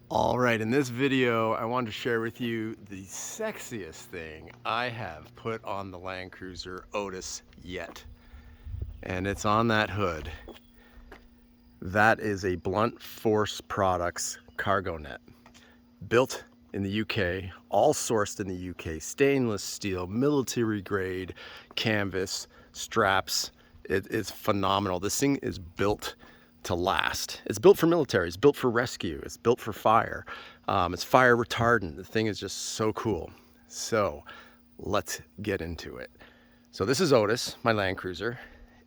All right, in this video, I wanted to share with you the sexiest thing I have put on the Land Cruiser Otis yet. And it's on that hood. That is a Blunt Force Products cargo net. Built in the UK, all sourced in the UK, stainless steel, military grade, canvas, straps. It is phenomenal. This thing is built to last. It's built for military, it's built for rescue, it's built for fire. It's fire retardant. The thing is just so cool. So let's get into it. So this is Otis, my Land Cruiser,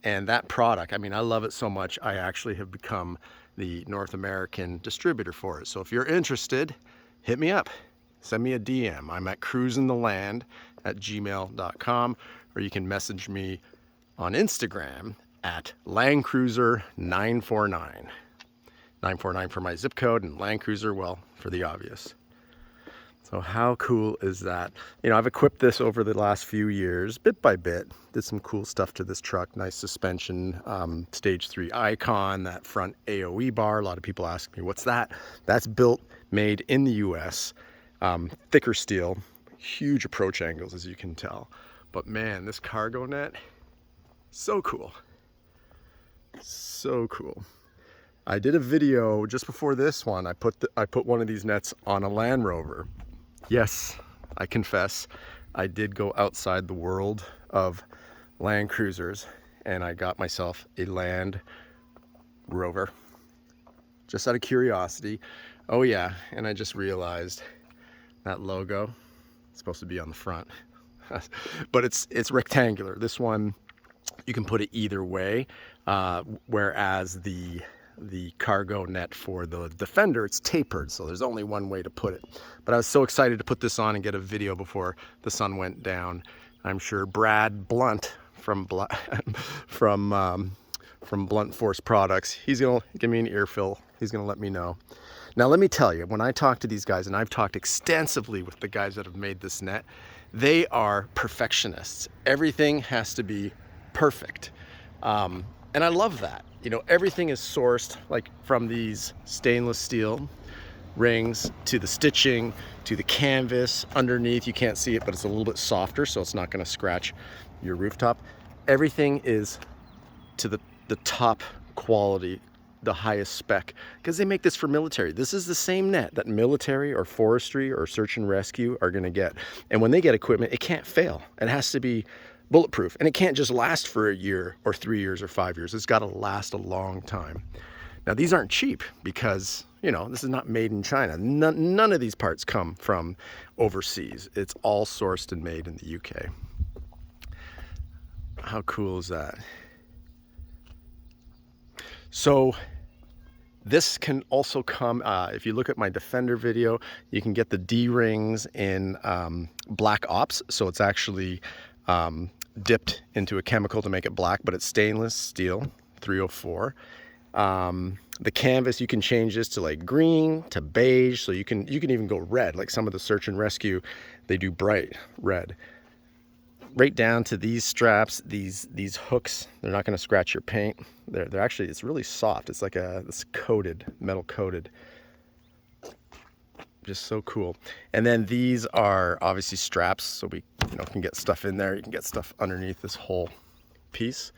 and that product, I mean, I love it so much, I actually have become the North American distributor for it. So if you're interested, hit me up, send me a DM. I'm at cruisingtheland@gmail.com, or you can message me on Instagram at Landcruiser 949. 949 for my zip code, and Landcruiser, well, for the obvious. So how cool is that? You know, I've equipped this over the last few years, bit by bit. Did some cool stuff to this truck, nice suspension, stage 3 icon, that front AOE bar. A lot of people ask me, what's that? That's built, made in the US, thicker steel, huge approach angles, as you can tell. But man, this cargo net, so cool. So cool. I did a video just before this one. I put one of these nets on a Land Rover. Yes, I confess, I did go outside the world of Land Cruisers and I got myself a Land Rover just out of curiosity. Oh yeah, and I just realized that logo is supposed to be on the front. But it's rectangular. This one, you can put it either way, whereas the cargo net for the Defender, it's tapered, so there's only one way to put it. But I was so excited to put this on and get a video before the sun went down. I'm sure Brad Blunt from Blunt Force Products, he's gonna give me an earful. He's gonna let me know. Now let me tell you, when I talk to these guys, and I've talked extensively with the guys that have made this net, they are perfectionists. Everything has to be perfect. And I love that. You know, everything is sourced, like from these stainless steel rings to the stitching to the canvas underneath. You can't see it, but it's a little bit softer, so it's not going to scratch your rooftop. Everything is to the top quality, the highest spec, because they make this for military. This is the same net that military or forestry or search and rescue are going to get. And when they get equipment, it can't fail. It has to be bulletproof, and it can't just last for a year or 3 years or 5 years. It's got to last a long time. Now these aren't cheap because, you know, this is not made in China. None of these parts come from overseas. It's all sourced and made in the UK. How cool is that? So this can also come, if you look at my Defender video, you can get the D-rings in black ops. So it's actually dipped into a chemical to make it black, but it's stainless steel 304. The canvas, you can change this to like green to beige, so you can even go red. Like some of the search and rescue, they do bright red. Right down to these straps, these hooks, they're not going to scratch your paint. They're actually, it's really soft. It's like it's coated, metal coated. Just so cool. And then these are obviously straps, so we can get stuff in there. You can get stuff underneath this whole piece.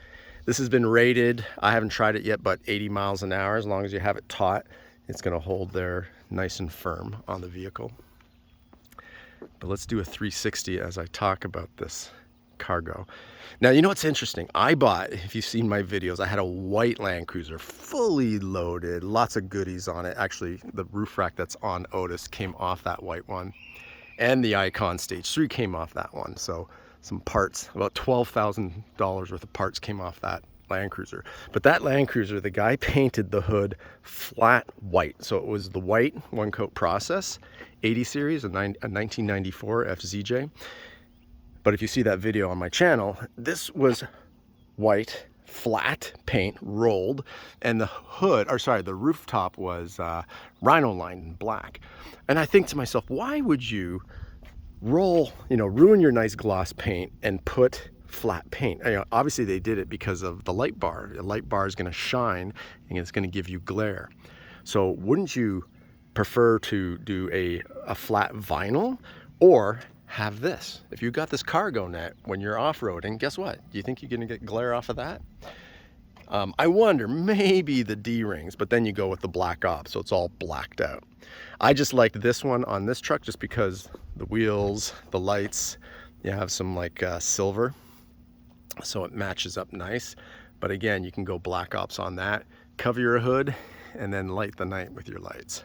This has been rated, I haven't tried it yet, but 80 miles an hour. As long as you have it taut, it's going to hold there nice and firm on the vehicle. But let's do a 360 as I talk about this cargo. Now, you know what's interesting? I bought, if you've seen my videos, I had a white Land Cruiser, fully loaded, lots of goodies on it. Actually, the roof rack that's on Otis came off that white one, and the Icon Stage 3 came off that one. So some parts, about $12,000 worth of parts came off that Land Cruiser. But that Land Cruiser, the guy painted the hood flat white. So it was the white one coat process, 80 series, a 1994 FZJ. But if you see that video on my channel, this was white, flat paint, rolled, and the hood, or sorry, the rooftop was rhino lined in black. And I think to myself, why would you roll, ruin your nice gloss paint and put flat paint? Obviously they did it because of the light bar. The light bar is going to shine and it's going to give you glare. So wouldn't you prefer to do a flat vinyl or have this. If you got this cargo net when you're off-roading, guess what? Do you think you're gonna get glare off of that? I wonder, maybe the D-rings, but then you go with the black ops, so it's all blacked out. I just liked this one on this truck just because the wheels, the lights, you have some like silver, so it matches up nice. But again, you can go black ops on that, cover your hood, and then light the night with your lights.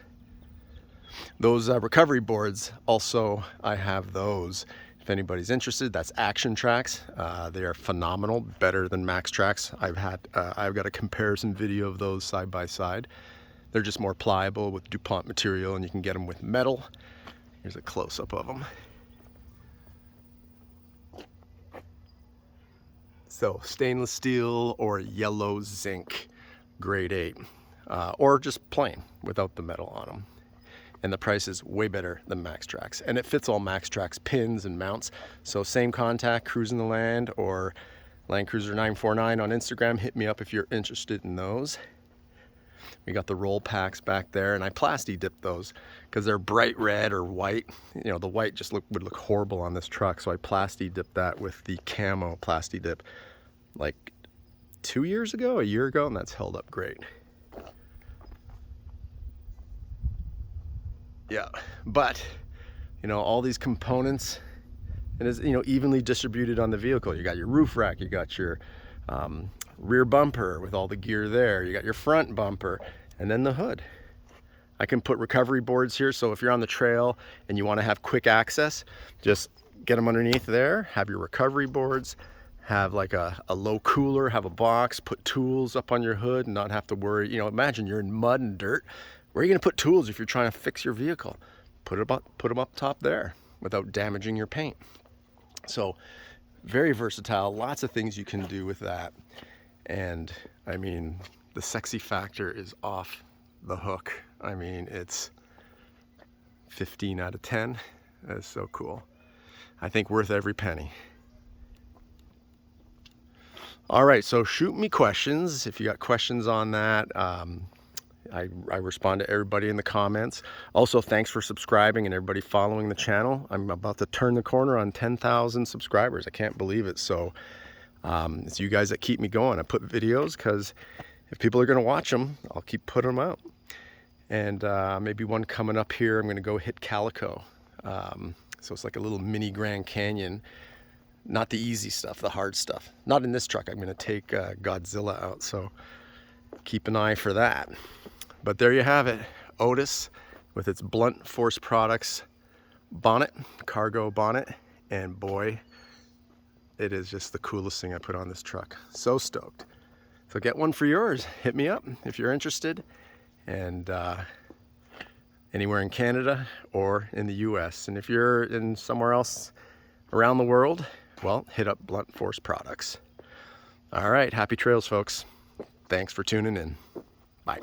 Those recovery boards, also, I have those. If anybody's interested, that's Action Tracks. They are phenomenal, better than Max Tracks. I've got a comparison video of those side by side. They're just more pliable with DuPont material, and you can get them with metal. Here's a close-up of them. So stainless steel or yellow zinc, grade 8, or just plain without the metal on them. And the price is way better than Max Tracks, and it fits all Max Tracks pins and mounts. So same contact, Cruisingtheland or Landcruiser 949 on Instagram. Hit me up if you're interested in those. We got the roll packs back there, and I plasti dipped those because they're bright red or white. You know, the white just would look horrible on this truck, so I plasti dipped that with the camo plasti dip like 2 years ago, a year ago, and that's held up great. Yeah, but you know, all these components, and it's, you know, evenly distributed on the vehicle. You got your roof rack, you got your rear bumper with all the gear there, you got your front bumper, and then the hood. I can put recovery boards here, so if you're on the trail and you want to have quick access, just get them underneath there, have your recovery boards, have like a low cooler, have a box, put tools up on your hood and not have to worry. You know, imagine you're in mud and dirt. Where are you going to put tools if you're trying to fix your vehicle? Put them up top there without damaging your paint. So very versatile, lots of things you can do with that. And I mean, the sexy factor is off the hook. I mean, it's 15 out of 10. That's so cool. I think worth every penny. All right, so shoot me questions if you got questions on that. I respond to everybody in the comments. Also, thanks for subscribing and everybody following the channel. I'm about to turn the corner on 10,000 subscribers. I can't believe it. So it's you guys that keep me going. I put videos because if people are going to watch them, I'll keep putting them out. And maybe one coming up here, I'm going to go hit Calico. So it's like a little mini Grand Canyon. Not the easy stuff, the hard stuff. Not in this truck. I'm going to take Godzilla out. So keep an eye for that. But there you have it, Otis with its blunt force products bonnet, cargo bonnet, and boy, it is just the coolest thing I put on this truck. So stoked. So get one for yours. Hit me up if you're interested, and anywhere in Canada or in the US. And if you're in somewhere else around the world, well, hit up Blunt Force Products. All right, happy trails, folks. Thanks for tuning in. Bye.